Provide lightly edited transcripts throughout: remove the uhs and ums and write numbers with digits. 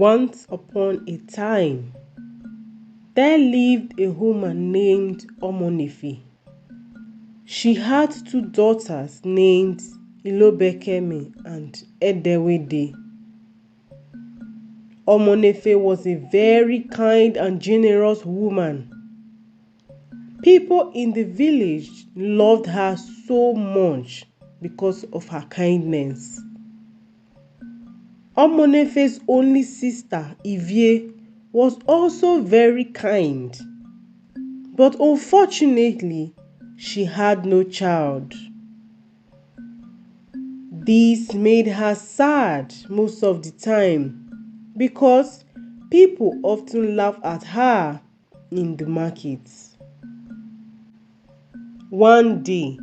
Once upon a time, there lived a woman named Omonefe. She had two daughters named Ilobekeme and Edewede. Omonefe was a very kind and generous woman. People in the village loved her so much because of her kindness. Omonefe's only sister, Ivie, was also very kind, but unfortunately, she had no child. This made her sad most of the time because people often laugh at her in the markets. One day,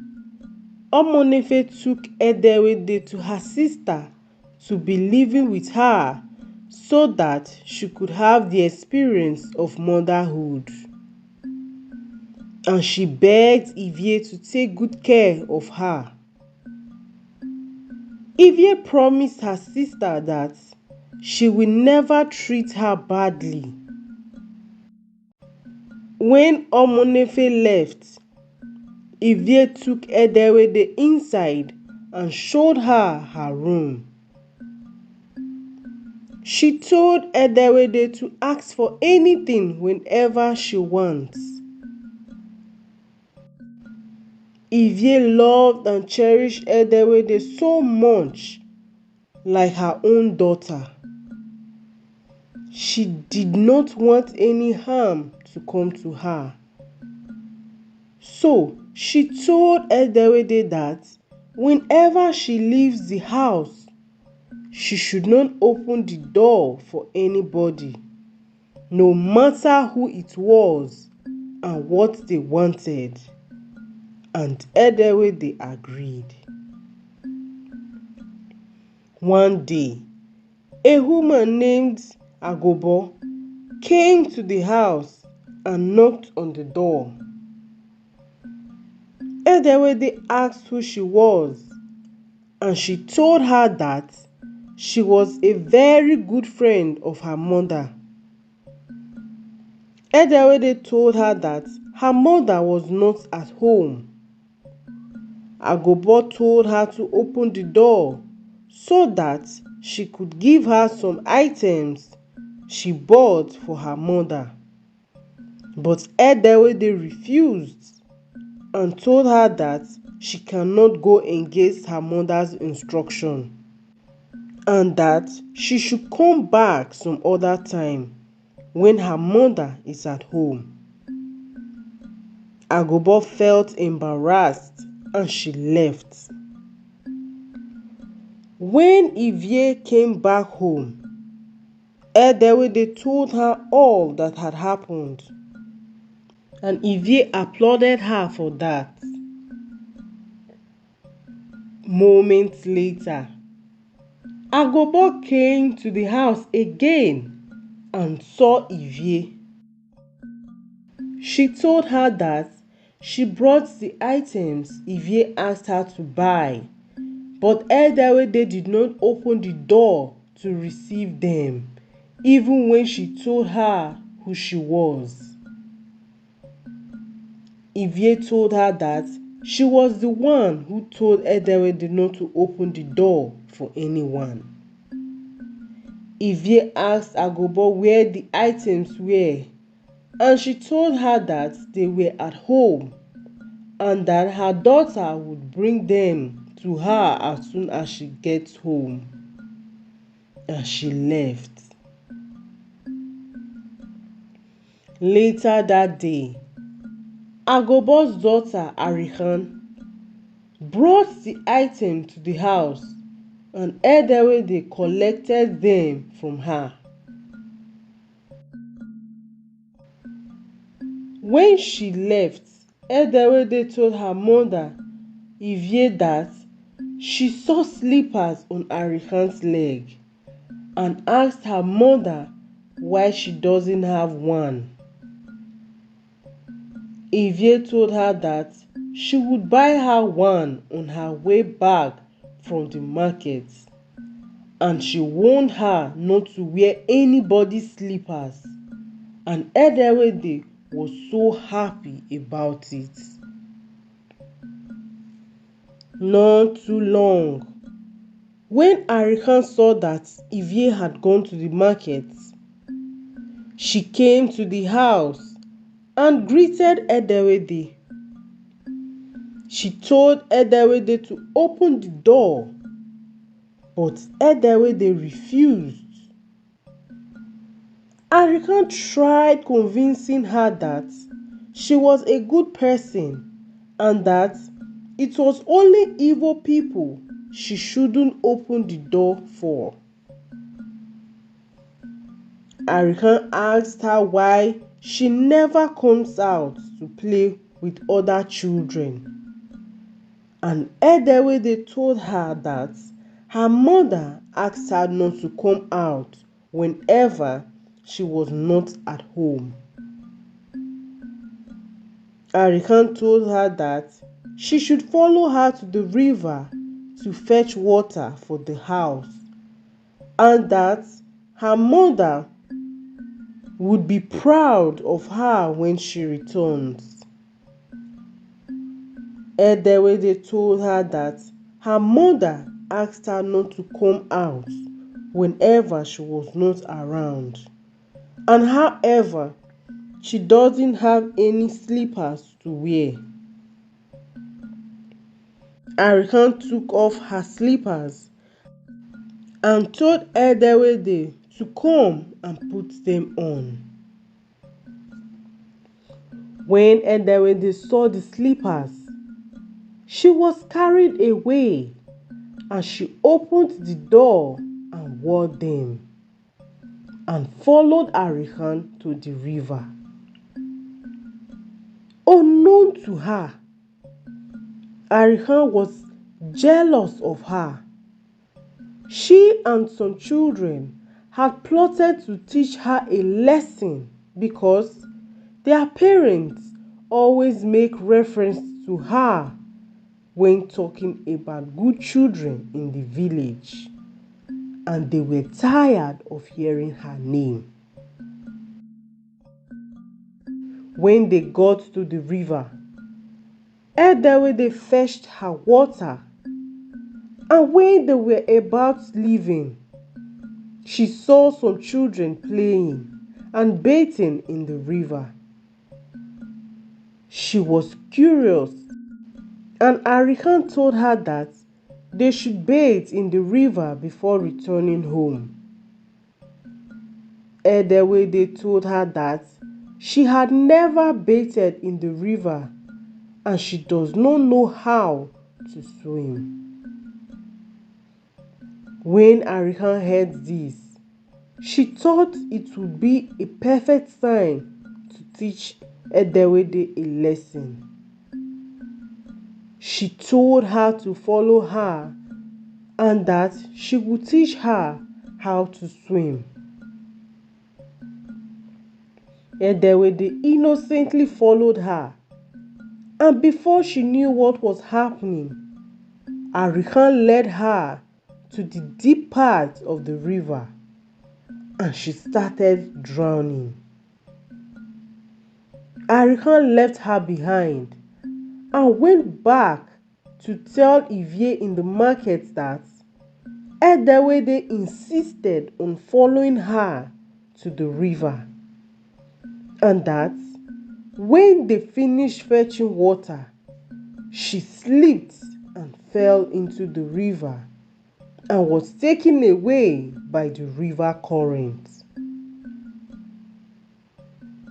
Omonefe took Edewede to her sister to be living with her so that she could have the experience of motherhood. And she begged Ivie to take good care of her. Ivie promised her sister that she will never treat her badly. When Omonefe left, Ivie took Edewede inside and showed her her room. She told Edewede to ask for anything whenever she wants. Ivie loved and cherished Edewede so much, like her own daughter. She did not want any harm to come to her. So she told Edewede that whenever she leaves the house, she should not open the door for anybody, no matter who it was and what they wanted. And Edewede agreed. One day, a woman named Agobo came to the house and knocked on the door. Edewede asked who she was, and she told her that she was a very good friend of her mother. Edewede told her that her mother was not at home. Agobo told her to open the door so that she could give her some items she bought for her mother. But Edewede refused and told her that she cannot go against her mother's instruction and that she should come back some other time when her mother is at home. Agobo felt embarrassed and she left. When Ivie came back home, Edewede told her all that had happened, and Ivie applauded her for that. Moments later, Agobo came to the house again and saw Ivie. She told her that she brought the items Ivie asked her to buy, but Edewede did not open the door to receive them, even when she told her who she was. Ivie told her that she was the one who told Edewede not to open the door for anyone. Ivie asked Agobo where the items were, and she told her that they were at home and that her daughter would bring them to her as soon as she gets home. And she left. Later that day, Agobo's daughter ARIKÉ brought the item to the house and Edewede collected them from her. When she left, Edewede told her mother, Ivie, that she saw slippers on ARIKÉ's leg and asked her mother why she doesn't have one. Ivie told her that she would buy her one on her way back from the market, and she warned her not to wear anybody's slippers, and Edewede was so happy about it. Not too long, when ARIKÉ saw that Ivie had gone to the market, she came to the house and greeted Edewede. She told Edewede to open the door, but Edewede refused. ARIKÉ tried convincing her that she was a good person and that it was only evil people she shouldn't open the door for. ARIKÉ asked her why she never comes out to play with other children. And Edewede told her that her mother asked her not to come out whenever she was not at home. ARIKÉ told her that she should follow her to the river to fetch water for the house, and that her mother would be proud of her when she returns. Edewede told her that her mother asked her not to come out whenever she was not around, and however, she doesn't have any slippers to wear. ARIKÉ took off her slippers and told Edewede to come and put them on. When Edewede saw the slippers, she was carried away, and she opened the door and wore them, and followed ARIKÉ to the river. Unknown to her, ARIKÉ was jealous of her. She and some children had plotted to teach her a lesson because their parents always make reference to her when talking about good children in the village, and they were tired of hearing her name. When they got to the river, Edewede fetched her water, and when they were about leaving, she saw some children playing and bathing in the river. She was curious, and ARIKÉ told her that they should bathe in the river before returning home. Edewede told her that she had never bathed in the river and she does not know how to swim. When ARIKÉ heard this, she thought it would be a perfect time to teach Edewede a lesson. She told her to follow her and that she would teach her how to swim. Edewede innocently followed her, and before she knew what was happening, ARIKÉ led her to the deep part of the river, and she started drowning. ARIKÉ left her behind and went back to tell Ivie in the market that Edewede insisted on following her to the river, and that when they finished fetching water, she slipped and fell into the river and was taken away by the river current.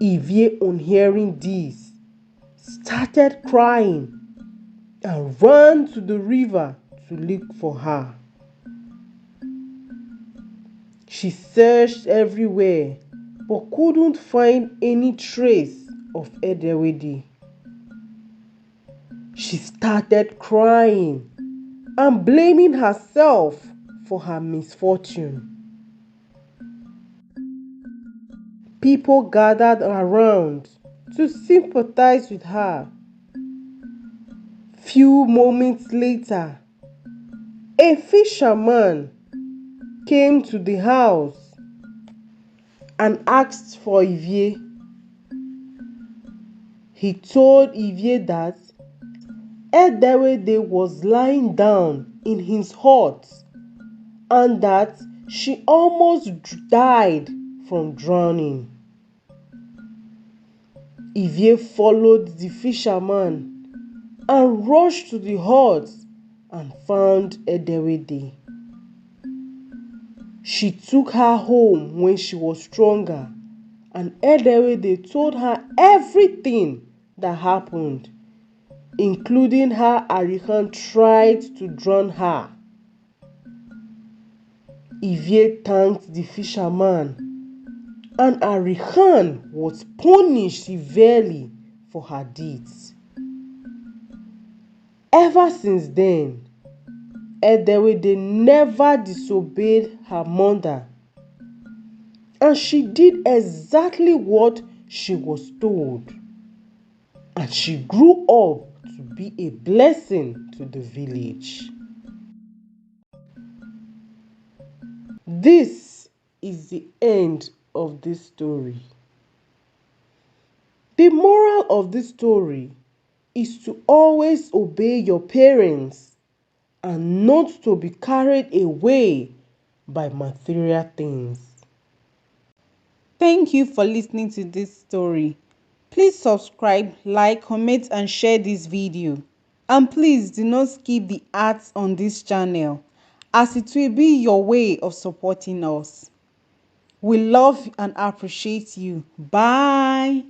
Ivie, on hearing this, started crying and ran to the river to look for her. She searched everywhere but couldn't find any trace of Edewede. She started crying and blaming herself for her misfortune. People gathered around to sympathize with her. Few moments later, a fisherman came to the house and asked for Ivie. He told Ivie that Edewede was lying down in his hut and that she almost died from drowning. Ivie followed the fisherman and rushed to the hut and found Edewede. She took her home when she was stronger, and Edewede told her everything that happened, including how ARIKÉ tried to drown her. Ivie thanked the fisherman, and ARIKÉ was punished severely for her deeds. Ever since then, Edewede never disobeyed her mother, and she did exactly what she was told, and she grew up to be a blessing to the village. This is the end of this story. The moral of this story is to always obey your parents and not to be carried away by material things. Thank you for listening to this story. Please subscribe, like, comment and share this video. And please do not skip the ads on this channel, as it will be your way of supporting us. We love and appreciate you. Bye.